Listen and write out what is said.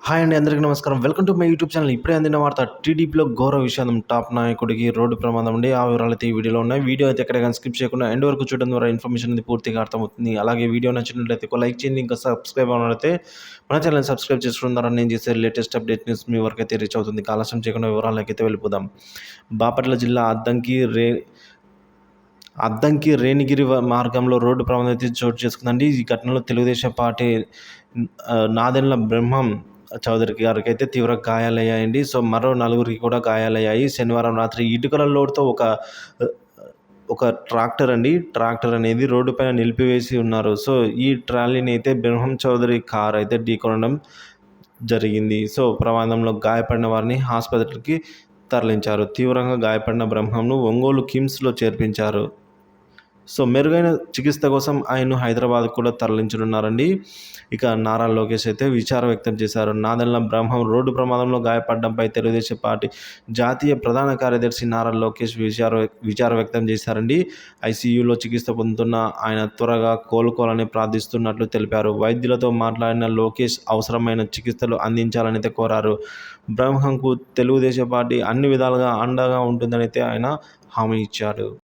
Hi అండి, అందరికీ నమస్కారం. Welcome to my YouTube channel. ఇప్పుడే అందిన వార్త, టీడీపీలో ఘోర విషాదం, టాప్ నాయకుడికి రోడ్డు ప్రమాదం అండి. ఆ వివరాలు అయితే ఈ వీడియోలో ఉన్నాయి. వీడియో అయితే ఎక్కడ కానీ స్కిప్ చేయకుండా ఎండ్ వరకు చూడడం ద్వారా ఇన్ఫర్మేషన్ అనేది పూర్తిగా అర్థమవుతుంది. అలాగే వీడియో నచ్చినట్లయితే ఒక లైక్ చేయండి. ఇంకా సబ్స్క్రైబ్ అవ్వనైతే మన ఛానల్ సబ్స్క్రైబ్ చేసుకోవడం ద్వారా నేను చేసే లేటెస్ట్ అప్డేట్ న్యూస్ మీ వరకు అయితే రీచ్ అవుతుంది. ఆలస్యం చేయకుండా వివరాలకి అయితే వెళ్ళిపోదాం. బాపట్ల జిల్లా అద్దంకి రేణిగిరి మార్గంలో రోడ్డు ప్రమాదం అయితే చోటు చేసుకుందండి. ఈ ఘటనలో తెలుగుదేశం పార్టీ నాదెండ్ల బ్రహ్మం చౌదరి గారికి అయితే తీవ్ర గాయాలయ్యాయండి. సో మరో నలుగురికి కూడా గాయాలయ్యాయి. శనివారం రాత్రి ఇటుకల లోడ్తో ఒక ట్రాక్టర్ అనేది రోడ్డు పైన నిలిపివేసి ఉన్నారు. సో ఈ ట్రాలీని అయితే బ్రహ్మం చౌదరి కార్ అయితే ఢీకొనడం జరిగింది. సో ప్రమాదంలో గాయపడిన వారిని ఆసుపత్రికి తరలించారు. తీవ్రంగా గాయపడిన బ్రహ్మంను ఒంగోలు కిమ్స్లో చేర్పించారు. సో మెరుగైన చికిత్స కోసం ఆయన్ను హైదరాబాద్ కూడా తరలించనున్నారండి. ఇక నారా లోకేష్ అయితే విచారం వ్యక్తం చేశారు. నాదెండ్ల బ్రహ్మం రోడ్డు ప్రమాదంలో గాయపడడంపై తెలుగుదేశం పార్టీ జాతీయ ప్రధాన కార్యదర్శి నారా లోకేష్ విచారం వ్యక్తం చేశారండి. ఐసీయూలో చికిత్స పొందుతున్న ఆయన త్వరగా కోలుకోవాలని ప్రార్థిస్తున్నట్లు తెలిపారు. వైద్యులతో మాట్లాడిన లోకేష్ అవసరమైన చికిత్సలు అందించాలని అయితే కోరారు. బ్రహ్మంకు తెలుగుదేశం పార్టీ అన్ని విధాలుగా అండగా ఉంటుందని అయితే ఆయన హామీ ఇచ్చారు.